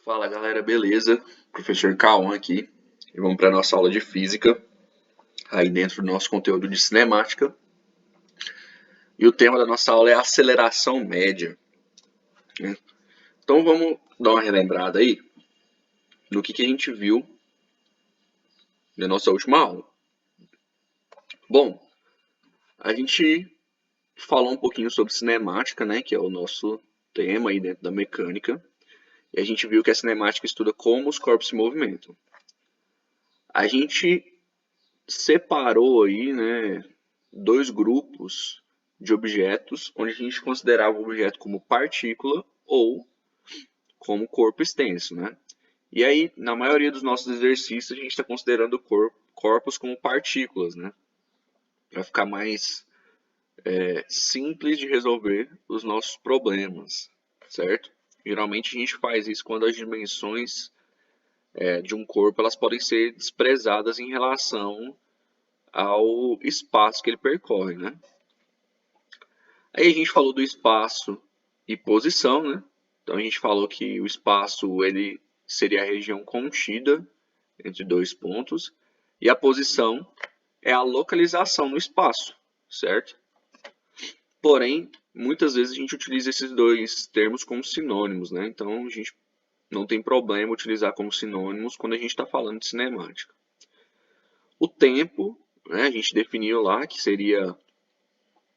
Fala galera, beleza? Professor Cauã aqui. E vamos para a nossa aula de física, aí dentro do nosso conteúdo de cinemática. E o tema da nossa aula é aceleração média, né? Então vamos dar uma relembrada aí do que a gente viu na nossa última aula. Bom, a gente falou um pouquinho sobre cinemática, né, que é o nosso tema aí dentro da mecânica. E a gente viu que a cinemática estuda como os corpos se movimentam. A gente separou aí, né, dois grupos de objetos, onde a gente considerava o objeto como partícula ou como corpo extenso, né? E aí, na maioria dos nossos exercícios, a gente está considerando corpos como partículas, né? Para ficar mais simples de resolver os nossos problemas, certo? Geralmente a gente faz isso quando as dimensões de um corpo elas podem ser desprezadas em relação ao espaço que ele percorre, né? Aí a gente falou do espaço e posição, né? Então a gente falou que o espaço ele seria a região contida entre dois pontos e a posição é a localização no espaço, certo? Porém, muitas vezes a gente utiliza esses dois termos como sinônimos, né? Então a gente não tem problema utilizar como sinônimos quando a gente está falando de cinemática. O tempo, né, a gente definiu lá que seria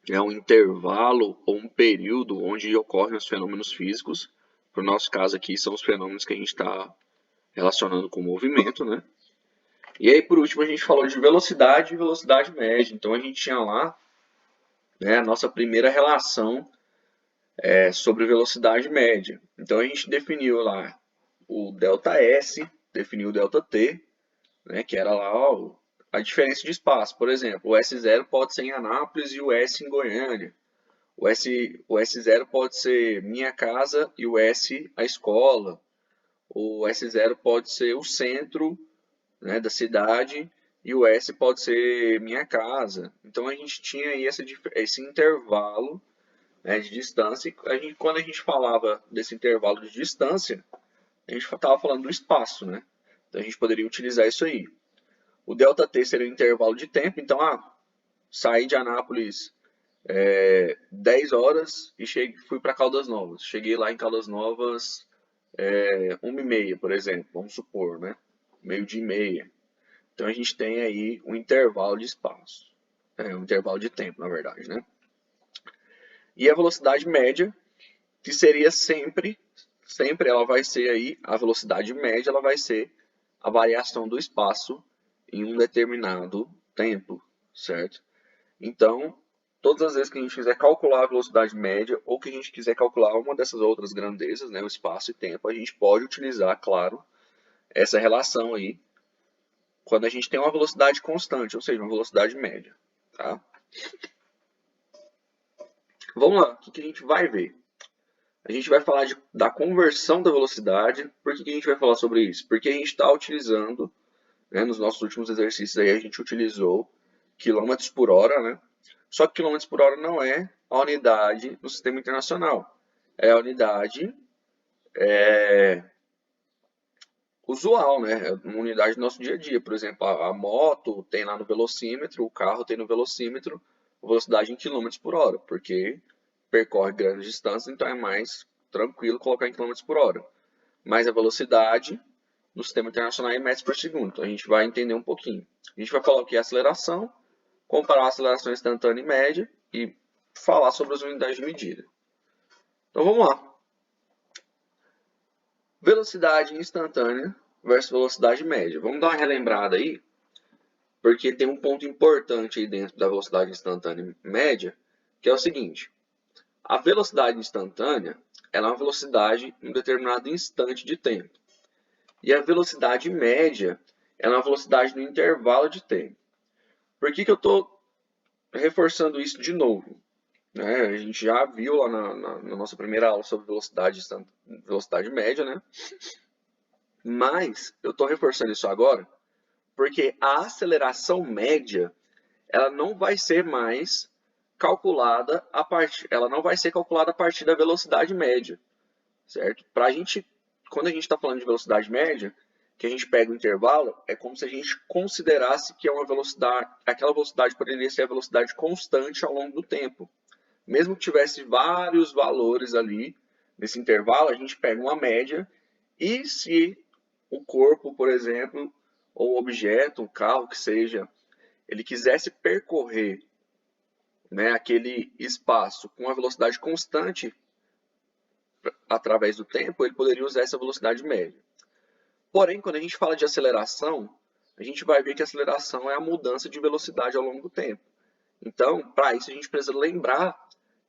um intervalo ou um período onde ocorrem os fenômenos físicos. Para o nosso caso aqui, são os fenômenos que a gente está relacionando com o movimento, né? E aí, por último, a gente falou de velocidade e velocidade média. Então, a gente tinha lá, né, a nossa primeira relação sobre velocidade média. Então, a gente definiu lá o ΔS, definiu o ΔT, né, que era lá a diferença de espaço. Por exemplo, o S0 pode ser em Anápolis e o S em Goiânia. O S0 pode ser minha casa e o S a escola. O S0 pode ser o centro, né, da cidade e o S pode ser minha casa. Então a gente tinha aí esse intervalo, né, de distância. E quando a gente falava desse intervalo de distância, a gente estava falando do espaço, né? Então a gente poderia utilizar isso aí. O ΔT seria o intervalo de tempo. Então, saí de Anápolis 10 horas e fui para Caldas Novas. Cheguei lá em Caldas Novas 1h30, por exemplo, vamos supor, né? Meio-dia e meia. Então a gente tem aí um intervalo de espaço, um intervalo de tempo, na verdade, né? E a velocidade média, que seria sempre ela vai ser aí, a velocidade média, ela vai ser a variação do espaço em um determinado tempo, certo? Então, todas as vezes que a gente quiser calcular a velocidade média ou que a gente quiser calcular uma dessas outras grandezas, né, o espaço e tempo, a gente pode utilizar, claro, essa relação aí quando a gente tem uma velocidade constante, ou seja, uma velocidade média. Tá? Vamos lá, o que a gente vai ver? A gente vai falar da conversão da velocidade. Por que a gente vai falar sobre isso? Porque a gente está utilizando, né, nos nossos últimos exercícios aí, a gente utilizou quilômetros por hora, né? Só que quilômetros por hora não é a unidade no sistema internacional. É a unidade usual, né? É uma unidade do nosso dia a dia. Por exemplo, a moto tem lá no velocímetro, o carro tem no velocímetro velocidade em quilômetros por hora, porque percorre grandes distâncias, então é mais tranquilo colocar em quilômetros por hora. Mas a velocidade no sistema internacional é em metros por segundo. Então a gente vai entender um pouquinho. A gente vai falar o que é aceleração, comparar a aceleração instantânea e média e falar sobre as unidades de medida. Então vamos lá. Velocidade instantânea versus velocidade média. Vamos dar uma relembrada aí, porque tem um ponto importante aí dentro da velocidade instantânea média, que é o seguinte. A velocidade instantânea ela é uma velocidade em um determinado instante de tempo. E a velocidade média ela é uma velocidade no intervalo de tempo. Por que eu estou reforçando isso de novo? Né? A gente já viu lá na nossa primeira aula sobre velocidade média, né? Mas eu estou reforçando isso agora porque a aceleração média ela não vai ser mais calculada ela não vai ser calculada a partir da velocidade média, certo? Para a gente quando a gente está falando de velocidade média, que a gente pega o intervalo, é como se a gente considerasse que é uma velocidade, aquela velocidade poderia ser a velocidade constante ao longo do tempo. Mesmo que tivesse vários valores ali nesse intervalo, a gente pega uma média e se o corpo, por exemplo, ou o objeto, o carro que seja, ele quisesse percorrer, né, aquele espaço com uma velocidade constante através do tempo, ele poderia usar essa velocidade média. Porém, quando a gente fala de aceleração, a gente vai ver que a aceleração é a mudança de velocidade ao longo do tempo. Então, para isso, a gente precisa lembrar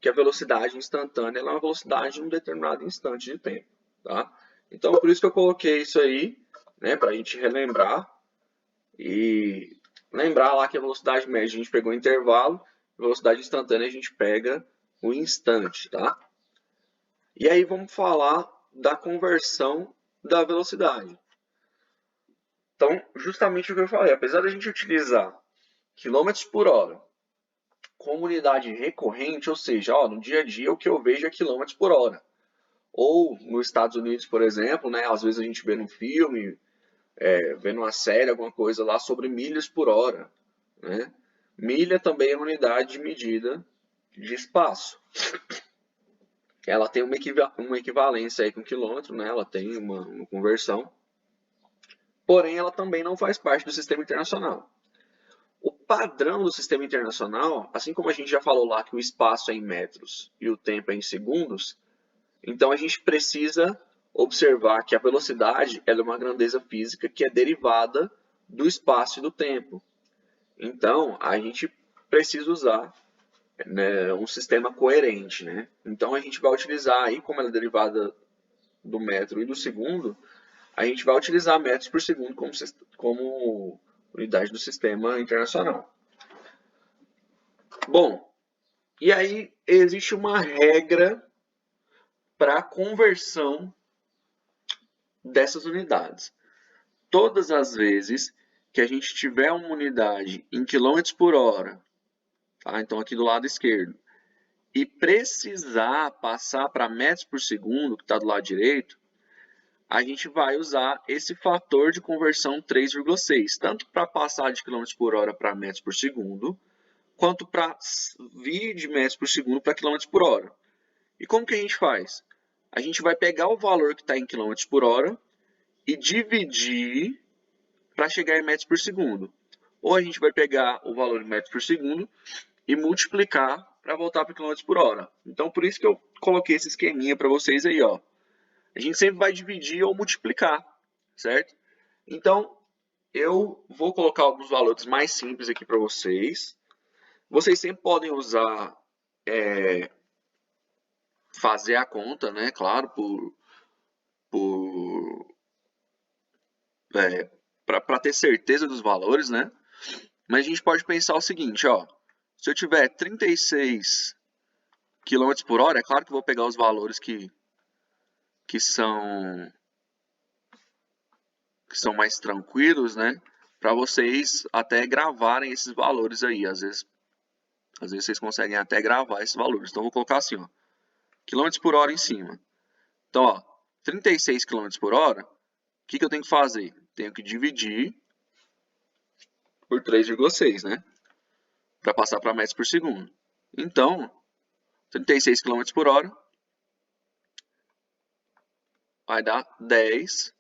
que a velocidade instantânea é uma velocidade em um determinado instante de tempo. Tá? Então, por isso que eu coloquei isso aí, né, para a gente relembrar e lembrar lá que a velocidade média a gente pegou o intervalo, a velocidade instantânea a gente pega o instante. Tá? E aí vamos falar da conversão da velocidade. Então, justamente o que eu falei, apesar da gente utilizar quilômetros por hora como unidade recorrente, ou seja, no dia a dia o que eu vejo é quilômetros por hora. Ou nos Estados Unidos, por exemplo, né, às vezes a gente vê num filme, vê numa série, alguma coisa lá sobre milhas por hora. Né? Milha também é uma unidade de medida de espaço. Ela tem uma equivalência aí com quilômetro, né? Ela tem uma conversão. Porém, ela também não faz parte do sistema internacional. O padrão do sistema internacional, assim como a gente já falou lá que o espaço é em metros e o tempo é em segundos, então a gente precisa observar que a velocidade é uma grandeza física que é derivada do espaço e do tempo. Então, a gente precisa usar, né, um sistema coerente. Né? Então, a gente vai utilizar, aí, como ela é derivada do metro e do segundo, a gente vai utilizar metros por segundo como unidade do sistema internacional. Bom, e aí existe uma regra para a conversão dessas unidades. Todas as vezes que a gente tiver uma unidade em quilômetros por hora, tá? Então aqui do lado esquerdo, e precisar passar para metros por segundo, que está do lado direito, a gente vai usar esse fator de conversão 3,6, tanto para passar de quilômetros por hora para metros por segundo, quanto para vir de metros por segundo para quilômetros por hora. E como que a gente faz? A gente vai pegar o valor que está em quilômetros por hora e dividir para chegar em metros por segundo. Ou a gente vai pegar o valor em metros por segundo e multiplicar para voltar para quilômetros por hora. Então, por isso que eu coloquei esse esqueminha para vocês aí. Ó. A gente sempre vai dividir ou multiplicar, certo? Então, eu vou colocar alguns valores mais simples aqui para vocês. Vocês sempre podem usar, fazer a conta, né? Claro, para ter certeza dos valores, né? Mas a gente pode pensar o seguinte, ó. Se eu tiver 36 km por hora, é claro que eu vou pegar os valores que são mais tranquilos, né? Para vocês até gravarem esses valores aí. Às vezes vocês conseguem até gravar esses valores. Então, eu vou colocar assim, ó. Quilômetros por hora em cima. Então, ó, 36 km por hora, o que eu tenho que fazer? Tenho que dividir por 3,6, né? Para passar para metros por segundo. Então, 36 km por hora vai dar 10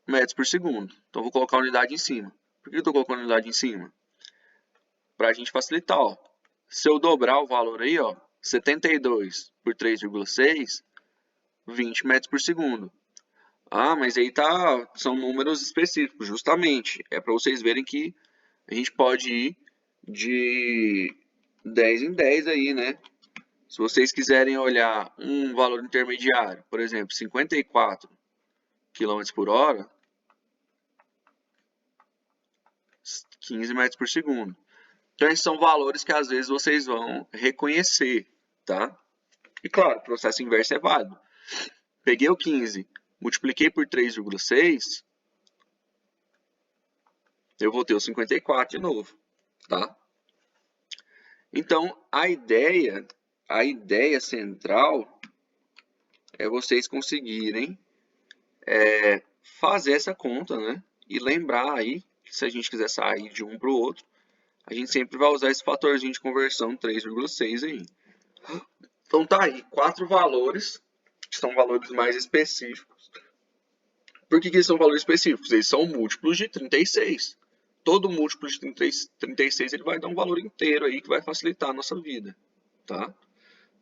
metros por segundo. Então, vou colocar a unidade em cima. Por que eu estou colocando a unidade em cima? Para a gente facilitar, ó. Se eu dobrar o valor aí, ó, 72 por 3,6, 20 metros por segundo. Ah, mas aí são números específicos, justamente. É para vocês verem que a gente pode ir de 10 em 10 aí, né? Se vocês quiserem olhar um valor intermediário, por exemplo, 54 km por hora, 15 metros por segundo. Então, esses são valores que às vezes vocês vão reconhecer, tá? E claro, o processo inverso é válido. Peguei o 15, multipliquei por 3,6, eu vou ter o 54 de novo, tá? Então, a ideia central é vocês conseguirem fazer essa conta, né? E lembrar aí que se a gente quiser sair de um para o outro, a gente sempre vai usar esse fatorzinho de conversão 3,6 aí. Então tá aí, 4 valores, que são valores mais específicos. Por que eles são valores específicos? Eles são múltiplos de 36. Todo múltiplo de 36 ele vai dar um valor inteiro aí que vai facilitar a nossa vida, tá?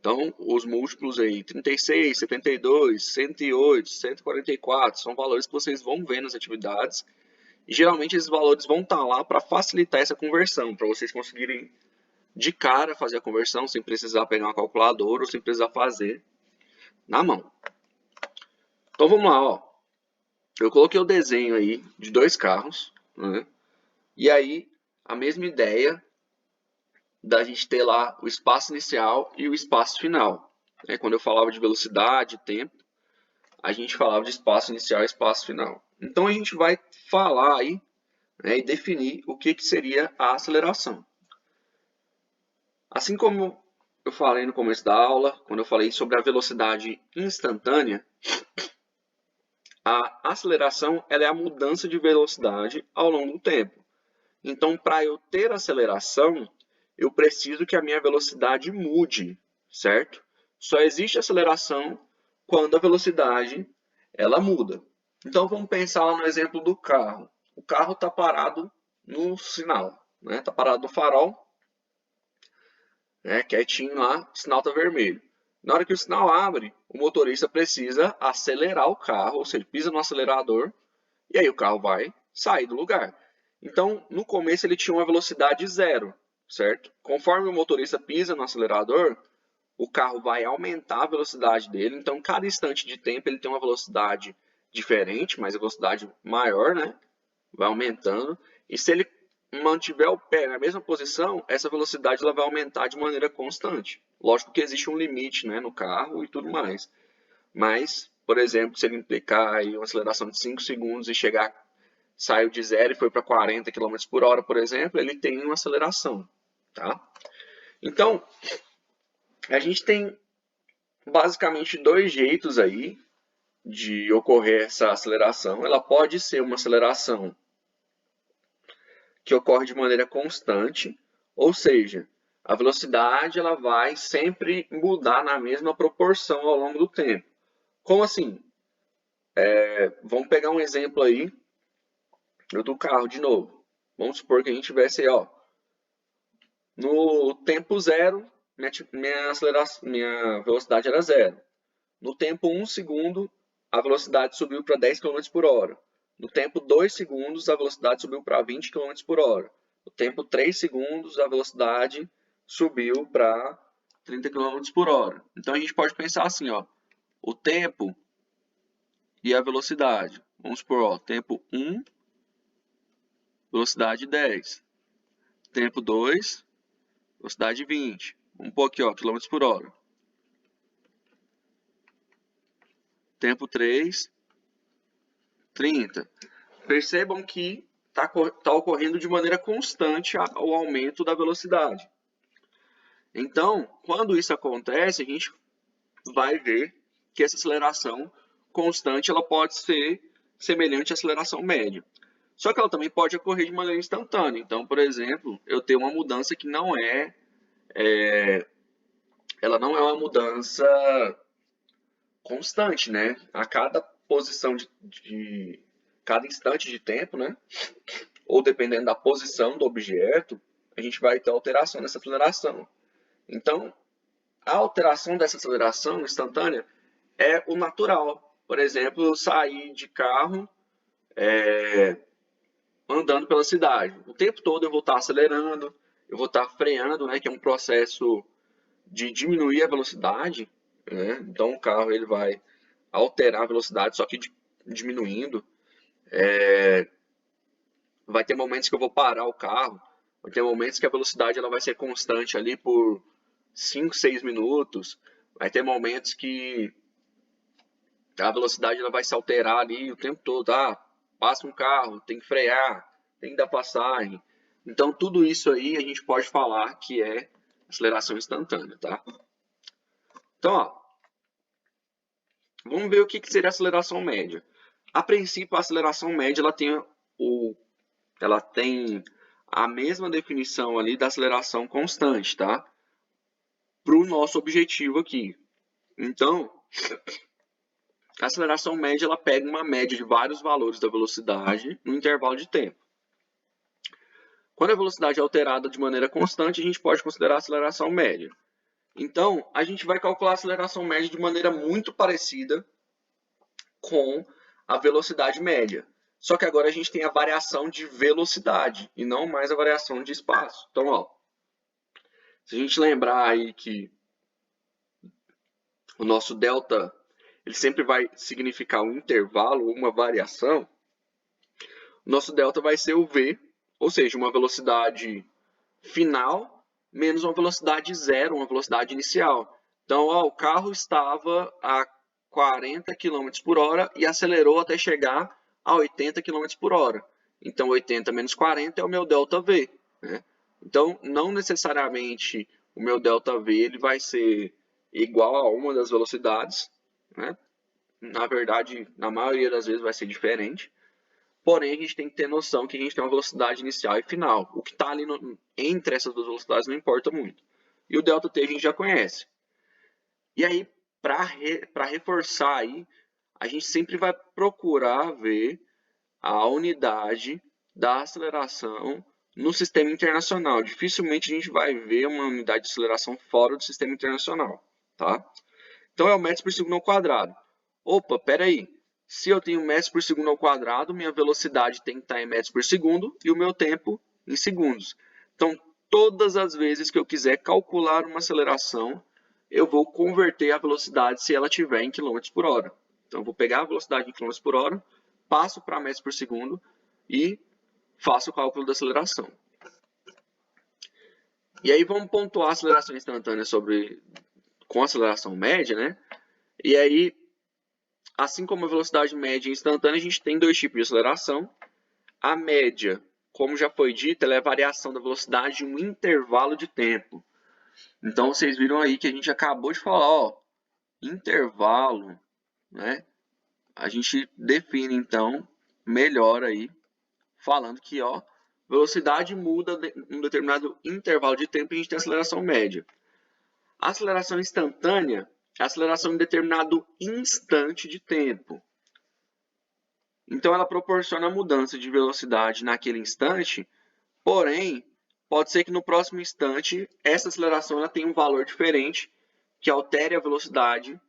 Então, os múltiplos aí, 36, 72, 108, 144, são valores que vocês vão ver nas atividades. E geralmente esses valores vão estar lá para facilitar essa conversão, para vocês conseguirem de cara fazer a conversão sem precisar pegar uma calculadora ou sem precisar fazer na mão. Então vamos lá, ó. Eu coloquei o desenho aí de dois carros, né? E aí a mesma ideia da gente ter lá o espaço inicial e o espaço final. Quando eu falava de velocidade, tempo, a gente falava de espaço inicial e espaço final. Então a gente vai falar aí, né, e definir o que seria a aceleração. Assim como eu falei no começo da aula, quando eu falei sobre a velocidade instantânea, a aceleração ela é a mudança de velocidade ao longo do tempo. Então, para eu ter aceleração, eu preciso que a minha velocidade mude, certo? Só existe aceleração quando a velocidade ela muda. Então, vamos pensar lá no exemplo do carro. O carro está parado no sinal, né? Está parado no farol, né? Quietinho lá, o sinal está vermelho. Na hora que o sinal abre, o motorista precisa acelerar o carro, ou seja, pisa no acelerador, e aí o carro vai sair do lugar. Então, no começo ele tinha uma velocidade zero, certo? Conforme o motorista pisa no acelerador, o carro vai aumentar a velocidade dele. Então, cada instante de tempo ele tem uma velocidade diferente, mas a velocidade maior, né? Vai aumentando. E se ele mantiver o pé na mesma posição, essa velocidade ela vai aumentar de maneira constante. Lógico que existe um limite, né, no carro e tudo mais. Mas, por exemplo, se ele implicar aí uma aceleração de 5 segundos e saiu de 0 e foi para 40 km por hora, por exemplo, ele tem uma aceleração, tá? Então, a gente tem basicamente dois jeitos aí de ocorrer essa aceleração. Ela pode ser uma aceleração que ocorre de maneira constante, ou seja, a velocidade ela vai sempre mudar na mesma proporção ao longo do tempo. Como assim? Vamos pegar um exemplo aí do carro de novo. Vamos supor que a gente tivesse aí, ó, no tempo zero, minha velocidade era zero. No tempo 1 segundo, a velocidade subiu para 10 km por hora. No tempo 2 segundos, a velocidade subiu para 20 km por hora. No tempo 3 segundos, a velocidade subiu para 30 km por hora. Então a gente pode pensar assim, ó, o tempo e a velocidade. Vamos supor, ó, tempo 1, velocidade 10. Tempo 2, velocidade 20. Vamos pôr aqui, ó, km por hora. Tempo 3, 30. Percebam que está ocorrendo de maneira constante o aumento da velocidade. Então, quando isso acontece, a gente vai ver que essa aceleração constante ela pode ser semelhante à aceleração média. Só que ela também pode ocorrer de maneira instantânea. Então, por exemplo, eu tenho uma mudança que ela não é uma mudança constante, né? A cada posição de cada instante de tempo, né? Ou dependendo da posição do objeto, a gente vai ter alteração nessa aceleração. Então, a alteração dessa aceleração instantânea é o natural. Por exemplo, eu sair de carro andando pela cidade. O tempo todo eu vou estar acelerando, eu vou estar freando, né? Que é um processo de diminuir a velocidade. Né? Então, o carro ele vai alterar a velocidade, só que diminuindo. Vai ter momentos que eu vou parar o carro, vai ter momentos que a velocidade ela vai ser constante ali por 5, 6 minutos, vai ter momentos que a velocidade ela vai se alterar ali o tempo todo, passa um carro, tem que frear, tem que dar passagem. Então tudo isso aí a gente pode falar que é aceleração instantânea, tá? Então, ó, vamos ver o que seria aceleração média. A princípio, a aceleração média ela tem a mesma definição ali da aceleração constante, tá? Para o nosso objetivo aqui. Então, a aceleração média ela pega uma média de vários valores da velocidade no intervalo de tempo. Quando a velocidade é alterada de maneira constante, a gente pode considerar a aceleração média. Então, a gente vai calcular a aceleração média de maneira muito parecida com a velocidade média. Só que agora a gente tem a variação de velocidade e não mais a variação de espaço. Então, ó, se a gente lembrar aí que o nosso delta ele sempre vai significar um intervalo ou uma variação, o nosso delta vai ser o v, ou seja, uma velocidade final menos uma velocidade zero, uma velocidade inicial. Então, ó, o carro estava a 40 km por hora e acelerou até chegar a 80 km por hora. Então, 80 menos 40 é o meu ΔV. Né? Então, não necessariamente o meu ΔV ele vai ser igual a uma das velocidades. Né? Na verdade, na maioria das vezes vai ser diferente. Porém, a gente tem que ter noção que a gente tem uma velocidade inicial e final. O que está ali entre essas duas velocidades não importa muito. E o ΔT a gente já conhece. E aí, para reforçar aí, a gente sempre vai procurar ver a unidade da aceleração no sistema internacional. Dificilmente a gente vai ver uma unidade de aceleração fora do sistema internacional. Tá? Então, é o metro por segundo ao quadrado. Opa, peraí. Se eu tenho metros por segundo ao quadrado, minha velocidade tem que estar em metros por segundo e o meu tempo em segundos. Então, todas as vezes que eu quiser calcular uma aceleração, eu vou converter a velocidade se ela estiver em km por hora. Então, eu vou pegar a velocidade em km por hora, passo para metros por segundo e faço o cálculo da aceleração. E aí vamos pontuar a aceleração instantânea com a aceleração média, né? E aí, assim como a velocidade média e instantânea, a gente tem dois tipos de aceleração. A média, como já foi dito, ela é a variação da velocidade em um intervalo de tempo. Então, vocês viram aí que a gente acabou de falar, ó, intervalo, né? A gente define, então, melhor aí, falando que, ó, velocidade muda em um determinado intervalo de tempo e a gente tem aceleração média. A aceleração instantânea é a aceleração em determinado instante de tempo. Então, ela proporciona a mudança de velocidade naquele instante, porém, pode ser que no próximo instante, essa aceleração ela tenha um valor diferente, que altere a velocidade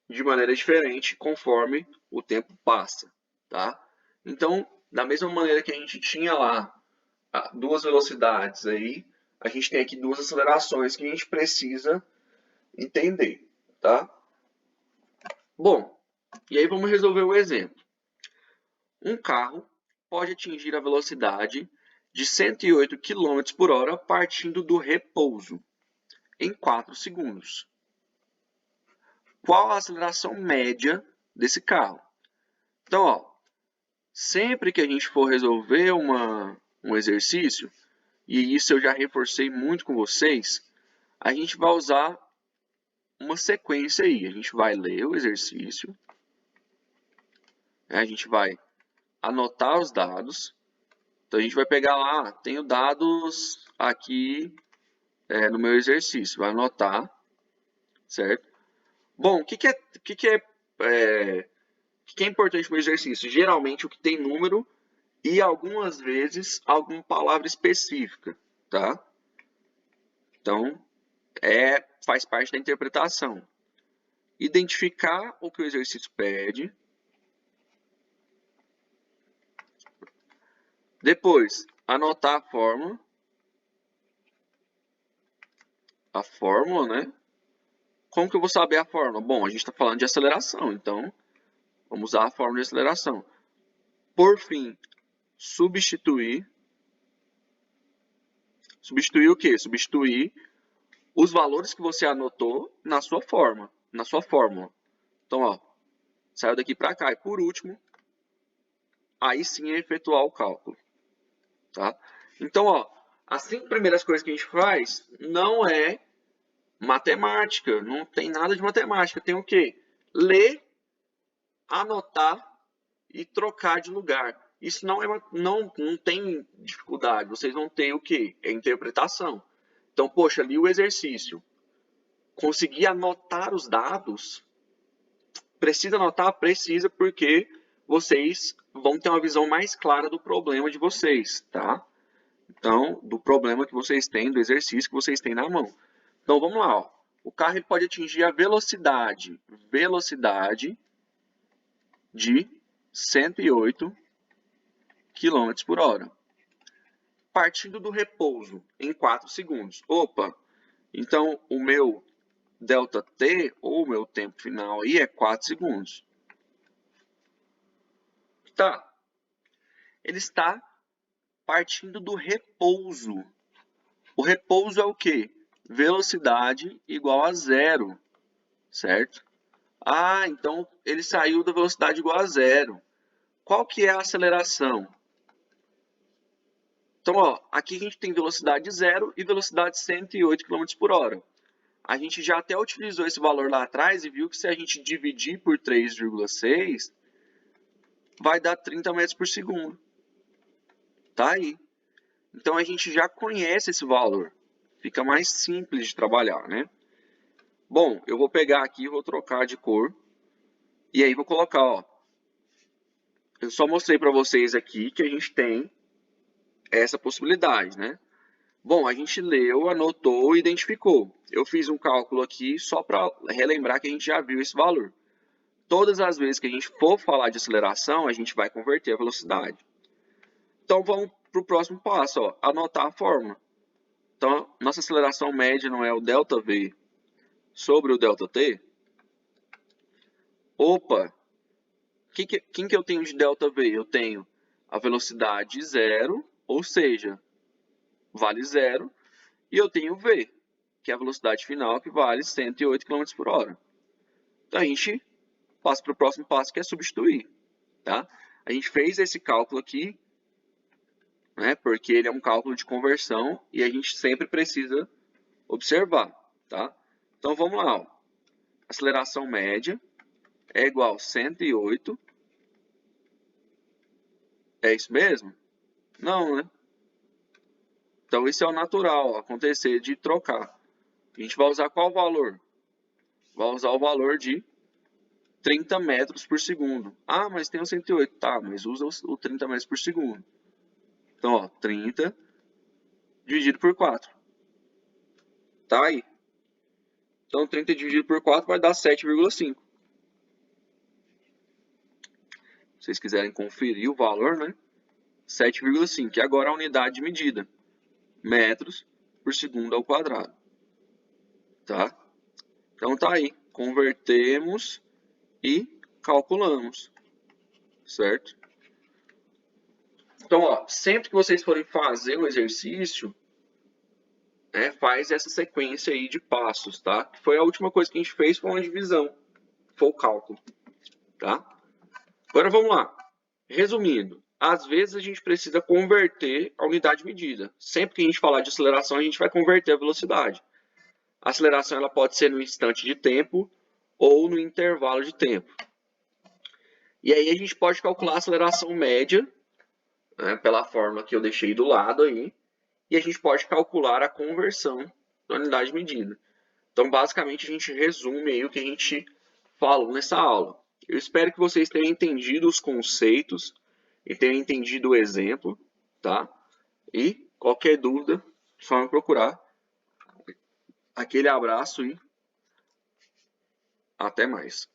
de maneira diferente conforme o tempo passa. Tá? Então, da mesma maneira que a gente tinha lá duas velocidades, aí, a gente tem aqui duas acelerações que a gente precisa entender. Tá? Bom, e aí vamos resolver o exemplo. Um carro pode atingir a velocidade de 108 km por hora partindo do repouso em 4 segundos. Qual a aceleração média desse carro? Então, ó, sempre que a gente for resolver um exercício, e isso eu já reforcei muito com vocês, a gente vai usar uma sequência aí. A gente vai ler o exercício, a gente vai anotar os dados. Então, a gente vai pegar lá, tenho dados aqui no meu exercício, vai anotar, certo? Bom, o que é importante no exercício? Geralmente, o que tem número e, algumas vezes, alguma palavra específica, tá? Então, faz parte da interpretação. Identificar o que o exercício pede. Depois, anotar a fórmula. A fórmula, né? Como que eu vou saber a fórmula? Bom, a gente está falando de aceleração, então vamos usar a fórmula de aceleração. Por fim, substituir. Substituir o quê? Substituir os valores que você anotou na sua fórmula. Então, ó, saiu daqui para cá. E por último, aí sim é efetuar o cálculo. Tá? Então, ó, as 5 primeiras coisas que a gente faz não é matemática, não tem nada de matemática. Tem o quê? Ler, anotar e trocar de lugar. Isso não tem dificuldade. Vocês vão ter o quê? É interpretação. Então, poxa, ali o exercício. Conseguir anotar os dados. Precisa anotar? Precisa, porque vocês vão ter uma visão mais clara do problema de vocês, tá? Então, do problema que vocês têm, do exercício que vocês têm na mão. Então, vamos lá. Ó. O carro ele pode atingir a velocidade de 108 km por hora. Partindo do repouso em 4 segundos. Opa, então o meu ΔT, ou o meu tempo final aí, é 4 segundos. Tá. Ele está partindo do repouso. O repouso é o quê? Velocidade igual a zero, certo? Ah, então ele saiu da velocidade igual a zero. Qual que é a aceleração? Então, ó, aqui a gente tem velocidade zero e velocidade 108 km por hora. A gente já até utilizou esse valor lá atrás e viu que se a gente dividir por 3,6, vai dar 30 metros por segundo. Tá aí. Então, a gente já conhece esse valor. Fica mais simples de trabalhar, né? Bom, eu vou pegar aqui, vou trocar de cor. E aí vou colocar, ó. Eu só mostrei para vocês aqui que a gente tem essa possibilidade, né? Bom, a gente leu, anotou e identificou. Eu fiz um cálculo aqui só para relembrar que a gente já viu esse valor. Todas as vezes que a gente for falar de aceleração, a gente vai converter a velocidade. Então, vamos para o próximo passo, ó, anotar a fórmula. Então, nossa aceleração média não é o ΔV sobre o ΔT? Opa! Quem que eu tenho de ΔV? Eu tenho a velocidade zero, ou seja, vale zero, e eu tenho V, que é a velocidade final, que vale 108 km por hora. Então, a gente passa para o próximo passo, que é substituir. Tá? A gente fez esse cálculo aqui, né, porque ele é um cálculo de conversão e a gente sempre precisa observar. Tá? Então, vamos lá. Ó. Aceleração média é igual a 108. É isso mesmo? Não, né? Então, isso é o natural, ó, acontecer de trocar. A gente vai usar qual valor? Vai usar o valor de 30 metros por segundo. Ah, mas tem o 108. Tá, mas usa o 30 metros por segundo. Então, ó, 30 dividido por 4. Tá aí. Então, 30 dividido por 4 vai dar 7,5. Se vocês quiserem conferir o valor, né? 7,5, que agora é a unidade de medida. Metros por segundo ao quadrado. Tá? Então, tá aí. Convertemos e calculamos. Certo? Então, ó, sempre que vocês forem fazer o exercício, faz essa sequência aí de passos, tá? Foi a última coisa que a gente fez, foi uma divisão, foi o cálculo, tá? Agora vamos lá. Resumindo, às vezes a gente precisa converter a unidade de medida. Sempre que a gente falar de aceleração, a gente vai converter a velocidade. A aceleração ela pode ser no instante de tempo ou no intervalo de tempo. E aí a gente pode calcular a aceleração média, né, pela fórmula que eu deixei do lado aí, e a gente pode calcular a conversão da unidade de medida. Então, basicamente, a gente resume aí o que a gente falou nessa aula. Eu espero que vocês tenham entendido os conceitos e tenham entendido o exemplo, tá? E qualquer dúvida, só me procurar. Aquele abraço e até mais.